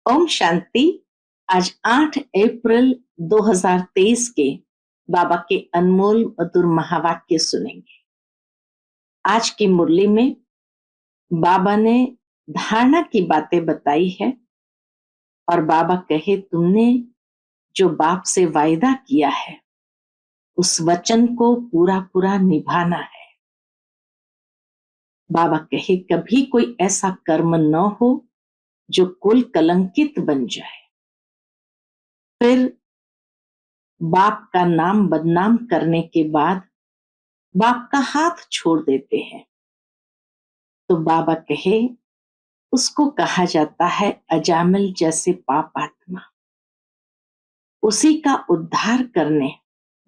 ओम शांति। आज 8 अप्रैल 2023 के बाबा के अनमोल मधुर महावाक्य सुनेंगे। आज की मुरली में बाबा ने धारणा की बातें बताई है और बाबा कहे तुमने जो बाप से वायदा किया है उस वचन को पूरा पूरा निभाना है। बाबा कहे कभी कोई ऐसा कर्म न हो जो कुल कलंकित बन जाए, फिर बाप का नाम बदनाम करने के बाद बाप का हाथ छोड़ देते हैं। तो बाबा कहे उसको कहा जाता है अजामिल जैसे पाप आत्मा। उसी का उद्धार करने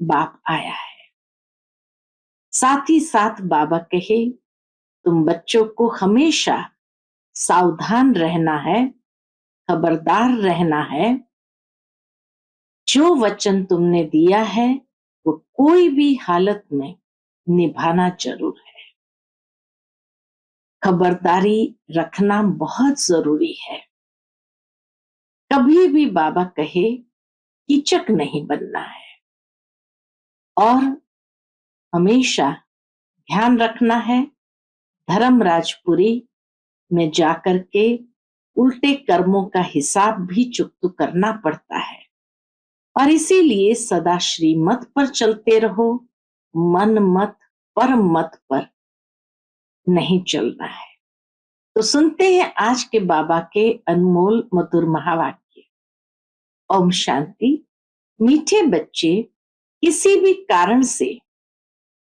बाप आया है। साथ ही साथ बाबा कहे तुम बच्चों को हमेशा सावधान रहना है, खबरदार रहना है। जो वचन तुमने दिया है वो कोई भी हालत में निभाना जरूर है। खबरदारी रखना बहुत जरूरी है। कभी भी बाबा कहे कीचक नहीं बनना है और हमेशा ध्यान रखना है धर्मराजपुरी में जाकर के उल्टे कर्मों का हिसाब भी चुकता करना पड़ता है और इसीलिए सदा श्रीमत पर चलते रहो, मन मत पर मत पर नहीं चलना है। तो सुनते हैं आज के बाबा के अनमोल मधुर महावाक्य। ओम शांति। मीठे बच्चे, किसी भी कारण से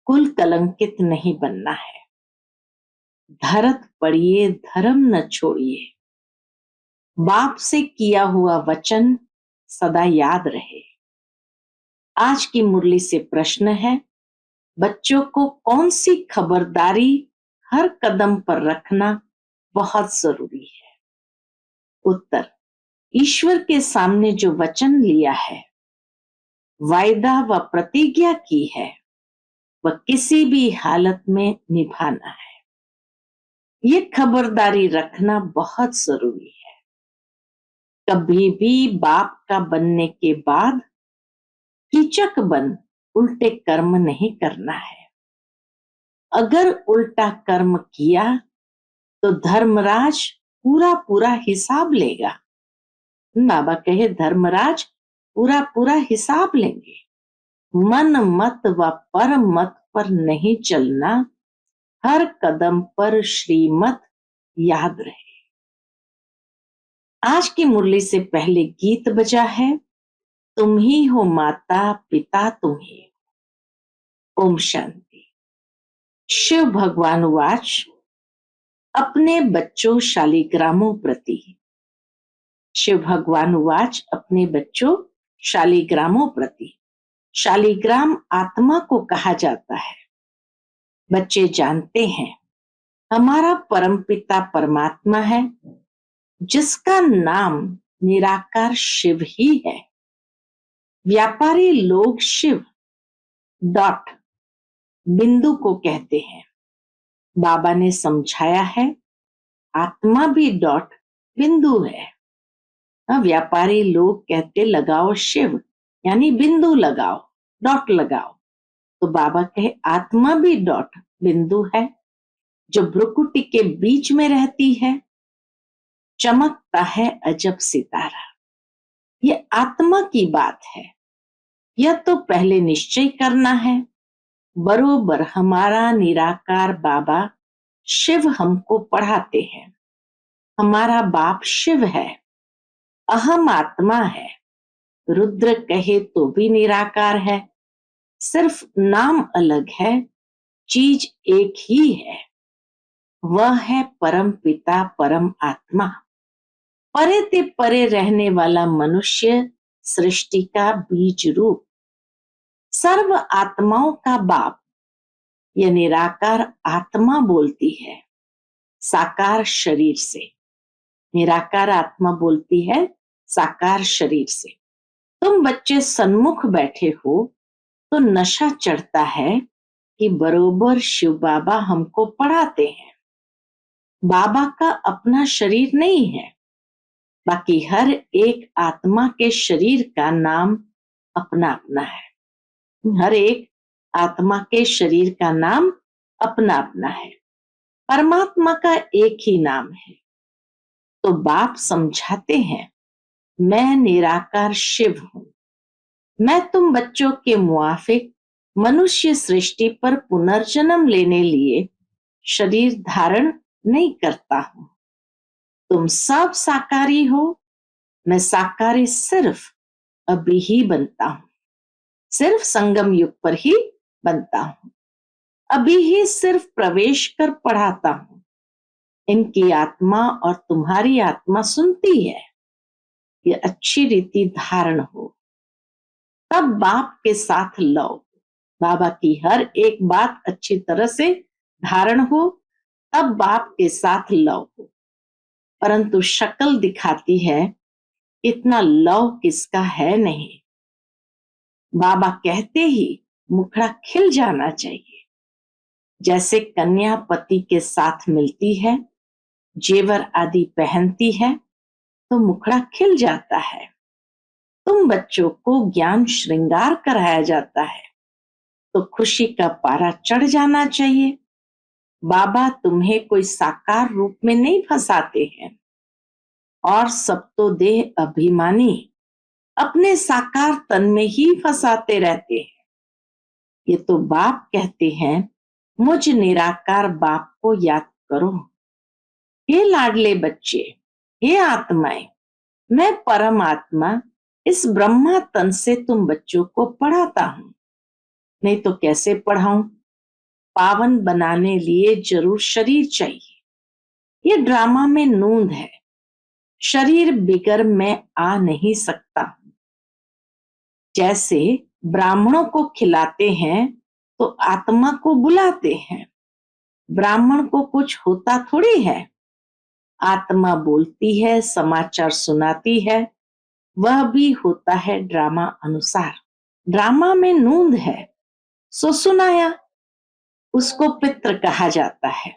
कुल कलंकित नहीं बनना है। धरत पड़िए धर्म न छोड़िए। बाप से किया हुआ वचन सदा याद रहे। आज की मुरली से प्रश्न है, बच्चों को कौन सी खबरदारी हर कदम पर रखना बहुत जरूरी है? उत्तर, ईश्वर के सामने जो वचन लिया है, वायदा व प्रतिज्ञा की है, वह किसी भी हालत में निभाना है। ये खबरदारी रखना बहुत जरूरी है। कभी भी बाप का बनने के बाद कीचक बन उल्टे कर्म नहीं करना है। अगर उल्टा कर्म किया तो धर्मराज पूरा पूरा हिसाब लेगा। बाबा कहे धर्मराज पूरा पूरा हिसाब लेंगे। मन मत व पर मत पर नहीं चलना, हर कदम पर श्रीमत याद रहे। आज की मुरली से पहले गीत बजा है, तुम ही हो माता पिता तुम ही। ओम शांति। शिव भगवान वाच अपने बच्चों शालिग्रामों प्रति। शिव भगवान वाच अपने बच्चों शालिग्रामों प्रति। शालिग्राम आत्मा को कहा जाता है। बच्चे जानते हैं हमारा परमपिता परमात्मा है, जिसका नाम निराकार शिव ही है। व्यापारी लोग शिव डॉट बिंदु को कहते हैं। बाबा ने समझाया है आत्मा भी डॉट बिंदु है। व्यापारी लोग कहते लगाओ शिव, यानी बिंदु लगाओ, डॉट लगाओ। तो बाबा कहे आत्मा भी डॉट बिंदु है, जो भ्रुकुटी के बीच में रहती है। चमकता है अजब सितारा। ये आत्मा की बात है। यह तो पहले निश्चय करना है। बरोबर हमारा निराकार बाबा शिव हमको पढ़ाते हैं। हमारा बाप शिव है, अहम आत्मा है। रुद्र कहे तो भी निराकार है, सिर्फ नाम अलग है, चीज एक ही है। वह है परम पिता परम आत्मा। परे ते परे रहने वाला मनुष्य सृष्टि का बीज रूप, सर्व आत्माओं का बाप। यह निराकार आत्मा बोलती है साकार शरीर से। निराकार आत्मा बोलती है साकार शरीर से। तुम बच्चे सन्मुख बैठे हो तो नशा चढ़ता है कि बरोबर शिव बाबा हमको पढ़ाते हैं। बाबा का अपना शरीर नहीं है, बाकी हर एक आत्मा के शरीर का नाम अपना अपना है। हर एक आत्मा के शरीर का नाम अपना अपना है। परमात्मा का एक ही नाम है। तो बाप समझाते हैं, मैं निराकार शिव हूं। मैं तुम बच्चों के मुआफिक मनुष्य सृष्टि पर पुनर्जन्म लेने लिए शरीर धारण नहीं करता हूं। तुम सब साकारी हो, मैं साकारी सिर्फ अभी ही बनता हूं। सिर्फ संगम युग पर ही बनता हूं। अभी ही सिर्फ प्रवेश कर पढ़ाता हूं। इनकी आत्मा और तुम्हारी आत्मा सुनती है। ये अच्छी रीति धारण हो, तब बाप के साथ लो। बाबा की हर एक बात अच्छी तरह से धारण हो, तब बाप के साथ लो हो। परंतु शक्ल दिखाती है, इतना लव किसका है नहीं। बाबा कहते ही मुखड़ा खिल जाना चाहिए। जैसे कन्या पति के साथ मिलती है, जेवर आदि पहनती है, तो मुखड़ा खिल जाता है। तुम बच्चों को ज्ञान श्रृंगार कराया जाता है, तो खुशी का पारा चढ़ जाना चाहिए। बाबा तुम्हें कोई साकार रूप में नहीं फंसाते हैं। और सब तो देह अभिमानी अपने साकार तन में ही फंसाते रहते हैं। ये तो बाप कहते हैं, मुझ निराकार बाप को याद करो। हे लाडले बच्चे, हे आत्माएं, मैं परमात्मा इस ब्रह्मा तन से तुम बच्चों को पढ़ाता हूं। नहीं तो कैसे पढ़ाऊं? पावन बनाने लिए जरूर शरीर चाहिए। ये ड्रामा में नूंद है। शरीर बिगर मैं आ नहीं सकता। जैसे ब्राह्मणों को खिलाते हैं तो आत्मा को बुलाते हैं। ब्राह्मण को कुछ होता थोड़ी है। आत्मा बोलती है, समाचार सुनाती है, वह भी होता है ड्रामा अनुसार। ड्रामा में नूंद है, सो सुनाया, उसको पितृ कहा जाता है।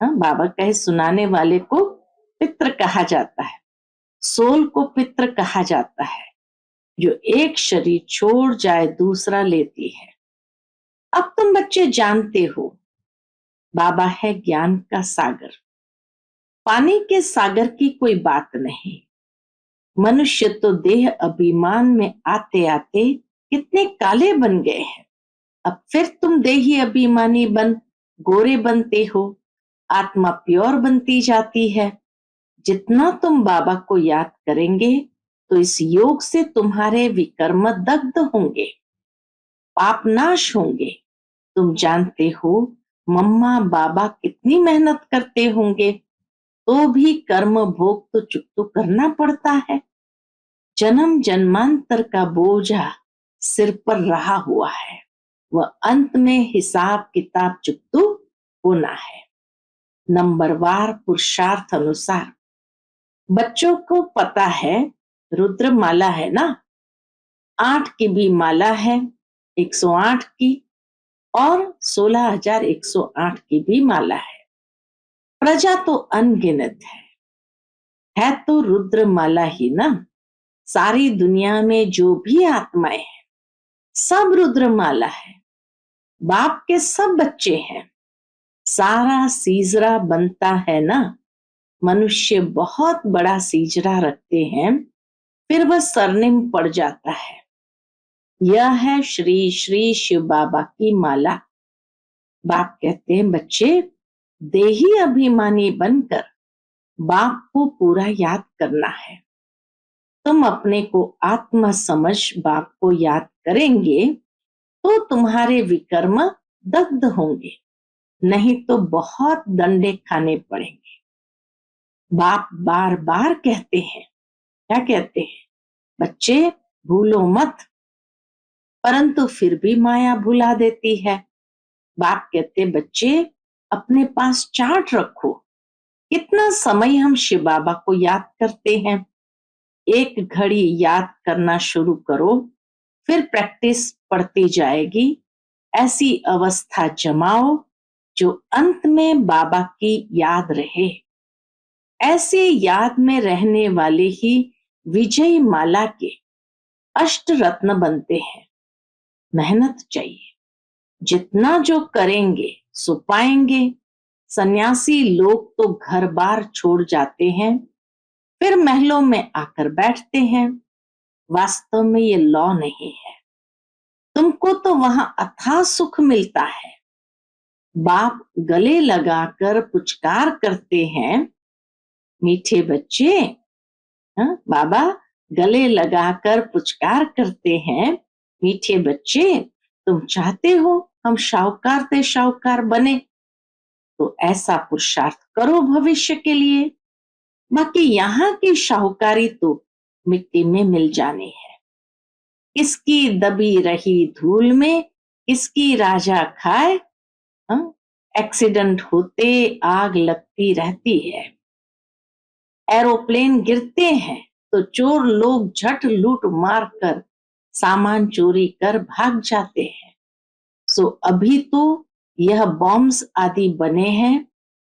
हाँ, बाबा कहे सुनाने वाले को पितृ कहा जाता है। सोल को पितृ कहा जाता है, जो एक शरीर छोड़ जाए दूसरा लेती है। अब तुम बच्चे जानते हो, बाबा है ज्ञान का सागर। पानी के सागर की कोई बात नहीं। मनुष्य तो देह अभिमान में आते आते कितने काले बन गए हैं। अब फिर तुम देही अभिमानी बन गोरे बनते हो। आत्मा प्योर बनती जाती है। जितना तुम बाबा को याद करेंगे, तो इस योग से तुम्हारे विकर्म दग्ध होंगे, पाप नाश होंगे। तुम जानते हो मम्मा बाबा कितनी मेहनत करते होंगे, तो भी कर्म भोग तो चुकतो करना पड़ता है। जन्म जन्मांतर का बोझा सिर पर रहा हुआ है, वह अंत में हिसाब किताब चुकतो होना है। नंबरवार पुरुषार्थ अनुसार। बच्चों को पता है रुद्र माला है ना, 8 की भी माला है, 108 की, और 16,108 की भी माला है। प्रजा तो अनगिनत है तो रुद्र माला ही ना। सारी दुनिया में जो भी आत्माएं हैं, सब रुद्र माला है। बाप के सब बच्चे हैं। सारा सीजरा बनता है ना। मनुष्य बहुत बड़ा सीजरा रखते हैं, फिर वह सरनेम पड़ जाता है। यह है श्री श्री शिव बाबा की माला। बाप कहते हैं, बच्चे देही अभिमानी बनकर बाप को पूरा याद करना है। तुम अपने को आत्मा समझ बाप को याद करेंगे, तो तुम्हारे विकर्म दग्ध होंगे, नहीं तो बहुत दंडे खाने पड़ेंगे। बाप बार बार कहते हैं, क्या कहते हैं? बच्चे भूलो मत। परंतु फिर भी माया भुला देती है। बाप कहते, बच्चे अपने पास चार्ट रखो, कितना समय हम शिव बाबा को याद करते हैं। एक घड़ी याद करना शुरू करो, फिर प्रैक्टिस पड़ती जाएगी। ऐसी अवस्था जमाओ जो अंत में बाबा की याद रहे। ऐसे याद में रहने वाले ही विजय माला के अष्ट रत्न बनते हैं। मेहनत चाहिए, जितना जो करेंगे सो पाएंगे। सन्यासी लोग तो घर बार छोड़ जाते हैं, फिर महलों में आकर बैठते हैं। वास्तव में ये लॉ नहीं है। तुमको तो वहां अथाह सुख मिलता है। बाप गले लगाकर पुचकार करते हैं, मीठे बच्चे। बाबा गले लगाकर पुचकार करते हैं, मीठे बच्चे, तुम चाहते हो हम शाहूकार से शाहूकार बने, तो ऐसा पुरुषार्थ करो भविष्य के लिए। बाकी यहाँ की शाहूकारी तो मिट्टी में मिल जानी है। किसकी दबी रही धूल में किसकी राजा खाए। एक्सीडेंट होते आग लगती रहती है। एरोप्लेन गिरते हैं तो चोर लोग झट लूट मार कर सामान चोरी कर भाग जाते हैं। सो अभी तो यह बॉम्ब्स आदि बने हैं,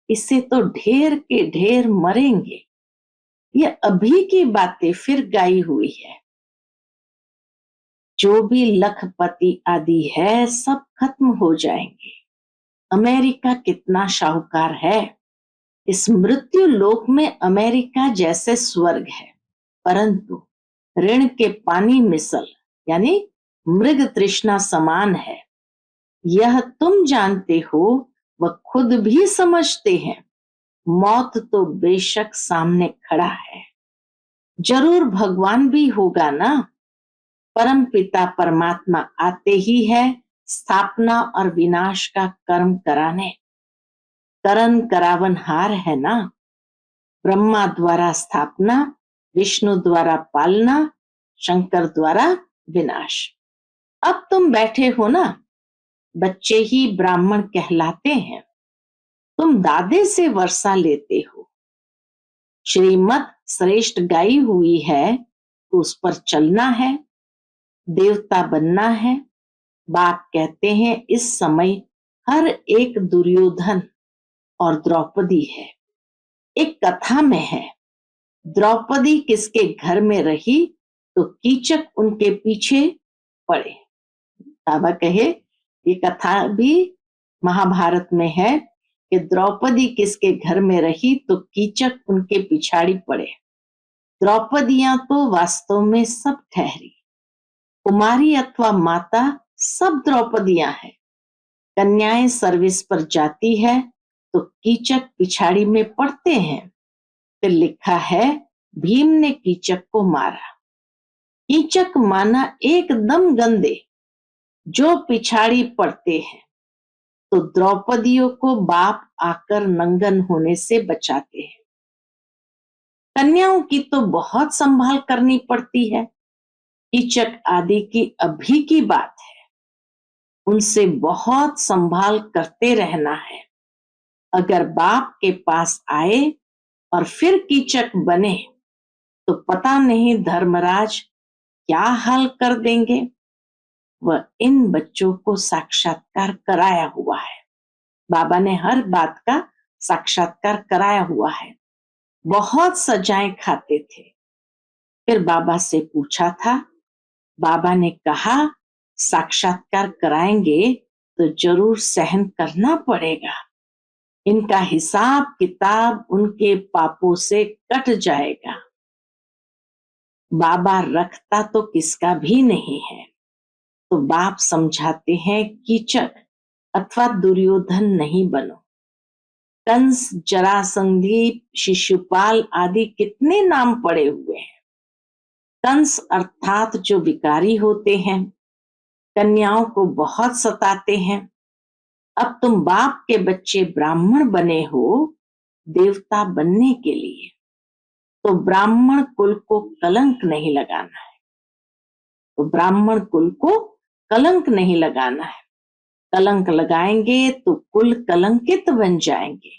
इससे तो ढेर के ढेर मरेंगे। यह अभी की बातें फिर गाई हुई है। जो भी लखपति आदि है सब खत्म हो जाएंगे। अमेरिका कितना शाहूकार है। इस मृत्यु लोक में अमेरिका जैसे स्वर्ग है, परंतु ऋण के पानी मिसल यानी मृग तृष्णा समान है। यह तुम जानते हो, वह खुद भी समझते हैं। मौत तो बेशक सामने खड़ा है, जरूर भगवान भी होगा ना। परम पिता परमात्मा आते ही है स्थापना और विनाश का कर्म कराने। करण करावनहार है ना। ब्रह्मा द्वारा स्थापना, विष्णु द्वारा पालना, शंकर द्वारा विनाश। अब तुम बैठे हो ना, बच्चे ही ब्राह्मण कहलाते हैं। तुम दादे से वर्षा लेते हो। श्रीमत श्रेष्ठ गाई हुई है तो उस पर चलना है, देवता बनना है। बाप कहते हैं इस समय हर एक दुर्योधन और द्रौपदी है। एक कथा में है, द्रौपदी किसके घर में रही तो कीचक उनके पीछे पड़े। बाबा कहे ये कथा भी महाभारत में है कि द्रौपदी किसके घर में रही तो कीचक उनके पिछाड़ी पड़े। द्रौपदियां तो वास्तव में सब ठहरी, कुमारी अथवा माता सब द्रौपदियां हैं। कन्याएं सर्विस पर जाती है तो कीचक पिछाड़ी में पड़ते हैं। फिर लिखा है भीम ने कीचक को मारा। कीचक माना एकदम गंदे जो पिछाड़ी पड़ते हैं, तो द्रौपदियों को बाप आकर नंगन होने से बचाते हैं। कन्याओं की तो बहुत संभाल करनी पड़ती है। कीचक आदि की अभी की बात है, उनसे बहुत संभाल करते रहना है। अगर बाप के पास आए और फिर कीचक बने तो पता नहीं धर्मराज क्या हाल कर देंगे। वह इन बच्चों को साक्षात्कार कराया हुआ है। बाबा ने हर बात का साक्षात्कार कराया हुआ है। बहुत सजाएं खाते थे। फिर बाबा से पूछा था, बाबा ने कहा साक्षात्कार कराएंगे तो जरूर सहन करना पड़ेगा। इनका हिसाब किताब उनके पापों से कट जाएगा। बाबा रखता तो किसका भी नहीं है। तो बाप समझाते हैं कीचक अथवा दुर्योधन नहीं बनो। कंस, जरासंधी, शिशुपाल आदि कितने नाम पड़े हुए हैं। कंस अर्थात जो विकारी होते हैं, कन्याओं को बहुत सताते हैं। अब तुम बाप के बच्चे ब्राह्मण बने हो देवता बनने के लिए, तो ब्राह्मण कुल को कलंक नहीं लगाना है। तो ब्राह्मण कुल को कलंक नहीं लगाना है। कलंक लगाएंगे तो कुल कलंकित बन जाएंगे।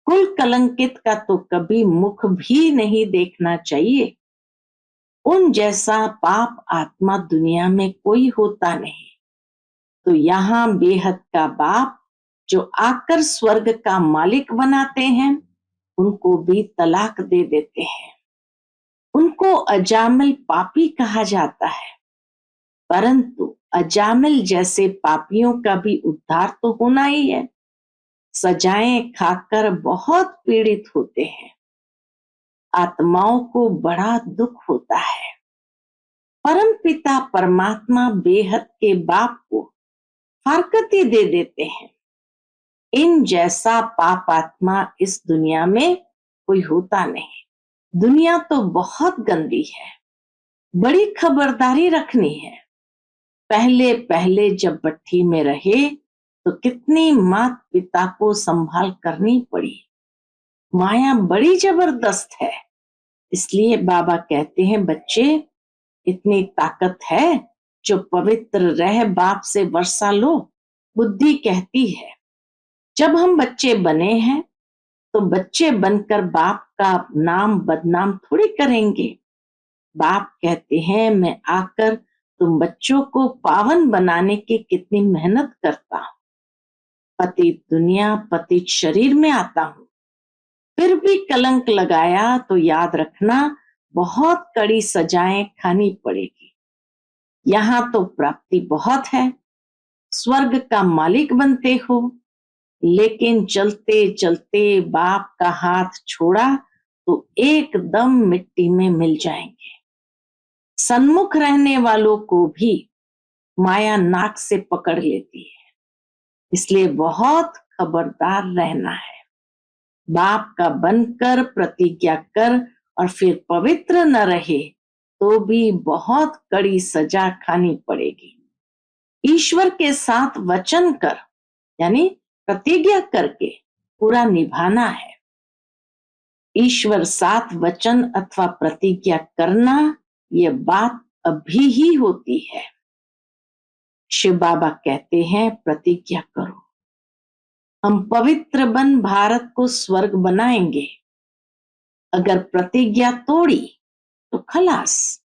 कुल कलंकित का तो कभी मुख भी नहीं देखना चाहिए। उन जैसा पाप आत्मा दुनिया में कोई होता नहीं। तो यहाँ बेहद का बाप जो आकर स्वर्ग का मालिक बनाते हैं, उनको भी तलाक दे देते हैं। उनको अजामिल पापी कहा जाता है, परंतु अजामिल जैसे पापियों का भी उद्धार तो होना ही है। सजाएं खाकर बहुत पीड़ित होते हैं, आत्माओं को बड़ा दुख होता है। परम पिता परमात्मा बेहद के बाप को फारकती दे देते हैं। इन जैसा पाप आत्मा इस दुनिया में कोई होता नहीं। दुनिया तो बहुत गंदी है, बड़ी खबरदारी रखनी है। पहले पहले जब भट्ठी में रहे तो कितनी माता पिता को संभाल करनी पड़ी। माया बड़ी जबरदस्त है, इसलिए बाबा कहते हैं बच्चे इतनी ताकत है जो पवित्र रह बाप से वर्षा लो। बुद्धि कहती है जब हम बच्चे बने हैं तो बच्चे बनकर बाप का नाम बदनाम थोड़ी करेंगे। बाप कहते हैं मैं आकर तुम बच्चों को पावन बनाने की कितनी मेहनत करता हूं। पतित दुनिया पतित शरीर में आता हूं, फिर भी कलंक लगाया तो याद रखना बहुत कड़ी सजाएं खानी पड़ेगी। यहाँ तो प्राप्ति बहुत है, स्वर्ग का मालिक बनते हो, लेकिन चलते चलते बाप का हाथ छोड़ा तो एकदम मिट्टी में मिल जाएंगे। सन्मुख रहने वालों को भी माया नाक से पकड़ लेती है, इसलिए बहुत खबरदार रहना है। बाप का बनकर प्रतिज्ञा कर और फिर पवित्र न रहे तो भी बहुत कड़ी सजा खानी पड़ेगी। ईश्वर के साथ वचन कर यानी प्रतिज्ञा करके पूरा निभाना है। ईश्वर साथ वचन अथवा प्रतिज्ञा करना ये बात अभी ही होती है। शिव बाबा कहते हैं प्रतिज्ञा करो, हम पवित्र बन भारत को स्वर्ग बनाएंगे। अगर प्रतिज्ञा तोड़ी तो खलास,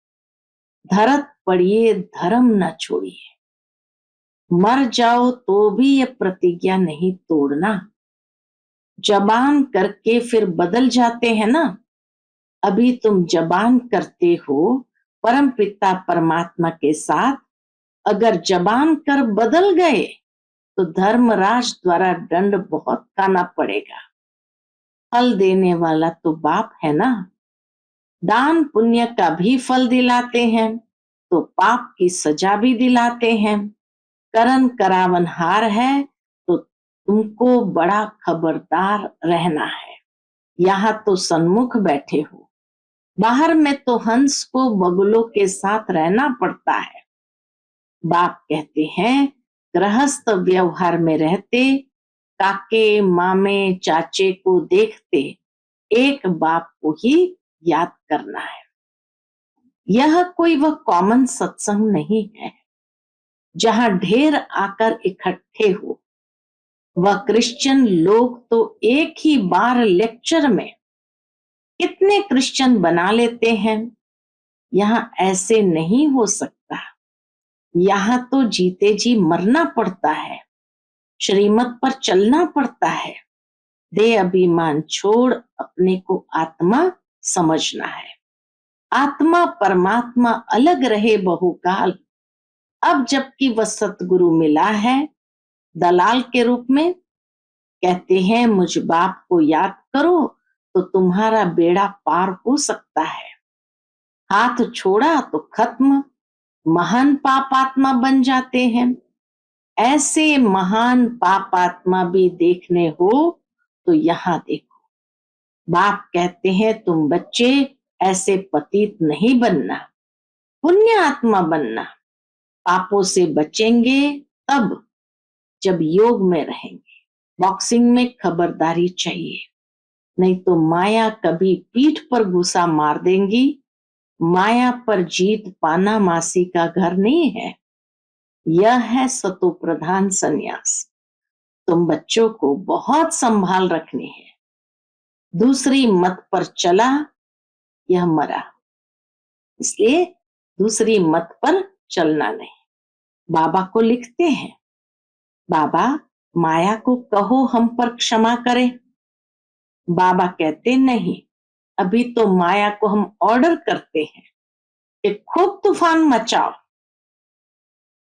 धरत पड़िए धर्म न छोड़िए। मर जाओ तो भी ये प्रतिज्ञा नहीं तोड़ना। जबान करके फिर बदल जाते हैं ना, अभी तुम जबान करते हो परम पिता परमात्मा के साथ, अगर जबान कर बदल गए तो धर्मराज द्वारा दंड बहुत खाना पड़ेगा। फल देने वाला तो बाप है ना, दान पुण्य का भी फल दिलाते हैं तो पाप की सजा भी दिलाते हैं। करण करावनहार है तो तुमको बड़ा खबरदार रहना है। यहाँ तो सन्मुख बैठे हो, बाहर में तो हंस को बगुलों के साथ रहना पड़ता है। बाप कहते हैं गृहस्थ व्यवहार में रहते, काके मामे चाचे को देखते, एक बाप को ही याद करना है। यह कोई वह कॉमन सत्संग नहीं है जहां ढेर आकर इकट्ठे हो। वह क्रिश्चियन लोग तो एक ही बार लेक्चर में कितने क्रिश्चियन बना लेते हैं। यहाँ ऐसे नहीं हो सकता, यहाँ तो जीते जी मरना पड़ता है, श्रीमत पर चलना पड़ता है। देह अभिमान छोड़ अपने को आत्मा समझना है। आत्मा परमात्मा अलग रहे बहुकाल। अब जबकि वह सतगुरु मिला है दलाल के रूप में, कहते हैं मुझ बाप को याद करो तो तुम्हारा बेड़ा पार हो सकता है। हाथ छोड़ा तो खत्म, महान पापात्मा बन जाते हैं। ऐसे महान पापात्मा भी देखने हो तो यहाँ देखो। बाप कहते हैं तुम बच्चे ऐसे पतित नहीं बनना, पुण्य आत्मा बनना। पापों से बचेंगे तब जब योग में रहेंगे। बॉक्सिंग में खबरदारी चाहिए, नहीं तो माया कभी पीठ पर घुसा मार देंगी। माया पर जीत पाना मासी का घर नहीं है, यह है सतो प्रधान संन्यास। तुम बच्चों को बहुत संभाल रखनी है। दूसरी मत पर चला यह मरा, इसलिए दूसरी मत पर चलना नहीं। बाबा को लिखते हैं, बाबा माया को कहो हम पर क्षमा करे। बाबा कहते नहीं, अभी तो माया को हम ऑर्डर करते हैं कि खूब तूफान मचाओ,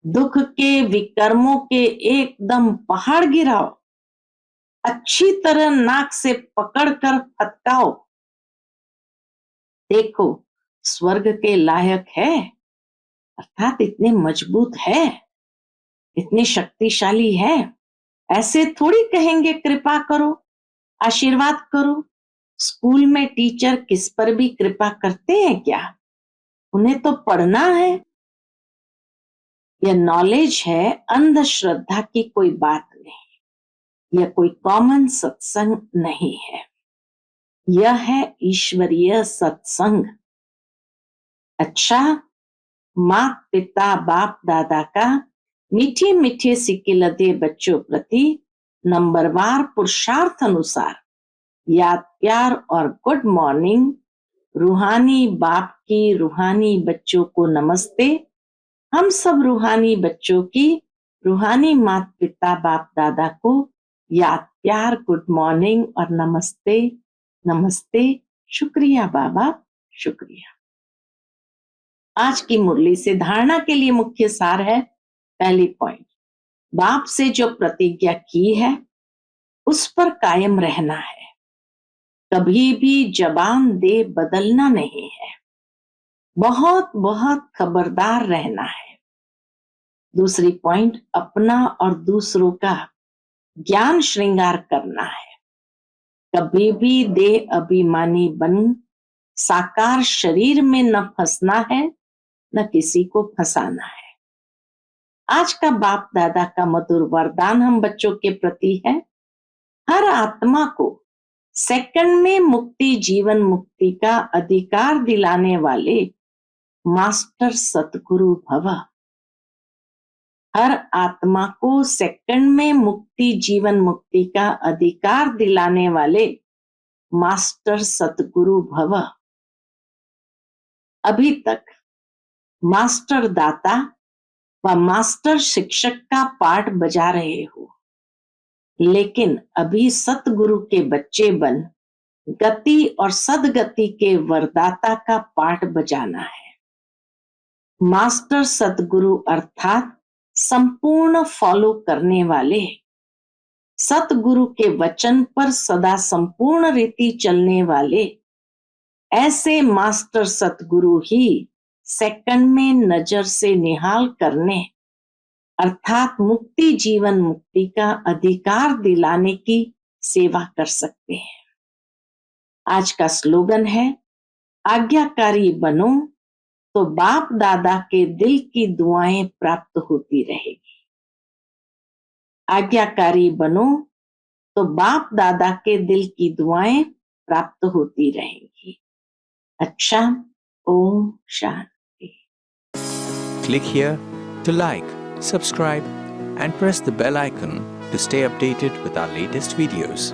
दुख के विकर्मों के एकदम पहाड़ गिराओ, अच्छी तरह नाक से पकड़कर फटकाओ, देखो स्वर्ग के लायक है, अर्थात इतने मजबूत है, इतने शक्तिशाली है। ऐसे थोड़ी कहेंगे कृपा करो, आशीर्वाद करो। स्कूल में टीचर किस पर भी कृपा करते हैं क्या? उन्हें तो पढ़ना है। यह नॉलेज है, अंधश्रद्धा की कोई बात नहीं। यह कोई कॉमन सत्संग नहीं है, यह है ईश्वरीय सत्संग। अच्छा, माँ पिता बाप दादा का मीठे मीठे सिक्के लदे बच्चों प्रति नंबरवार पुरुषार्थ अनुसार याद प्यार और गुड मॉर्निंग। रूहानी बाप की रूहानी बच्चों को नमस्ते। हम सब रूहानी बच्चों की रूहानी माता पिता बाप दादा को याद प्यार गुड मॉर्निंग और नमस्ते नमस्ते। शुक्रिया बाबा, शुक्रिया। आज की मुरली से धारणा के लिए मुख्य सार है, पहली पॉइंट, बाप से जो प्रतिज्ञा की है उस पर कायम रहना है, कभी भी जबान दे बदलना नहीं है, बहुत बहुत खबरदार रहना है। दूसरी पॉइंट, अपना और दूसरों का ज्ञान श्रृंगार करना है, कभी भी देह अभिमानी बन साकार शरीर में न फंसना है, न किसी को फंसाना है। आज का बाप दादा का मधुर वरदान हम बच्चों के प्रति है, हर आत्मा को सेकंड में मुक्ति जीवन मुक्ति का अधिकार दिलाने वाले मास्टर सतगुरु भव। हर आत्मा को सेकंड में मुक्ति जीवन मुक्ति का अधिकार दिलाने वाले मास्टर सतगुरु भव। अभी तक मास्टर दाता व मास्टर शिक्षक का पाठ बजा रहे हो, लेकिन अभी सतगुरु के बच्चे बन गति और सदगति के वरदाता का पाठ बजाना है। मास्टर सतगुरु अर्थात संपूर्ण फॉलो करने वाले, सतगुरु के वचन पर सदा संपूर्ण रीति चलने वाले, ऐसे मास्टर सतगुरु ही सेकंड में नजर से निहाल करने अर्थात मुक्ति जीवन मुक्ति का अधिकार दिलाने की सेवा कर सकते हैं। आज का स्लोगन है, आज्ञाकारी बनो तो बाप दादा के दिल की दुआएं प्राप्त होती रहेगी। आज्ञाकारी बनो तो बाप दादा के दिल की दुआएं प्राप्त होती रहेंगी। अच्छा, Om Shanti. Click here to like, subscribe and press the bell icon to stay updated with our latest videos.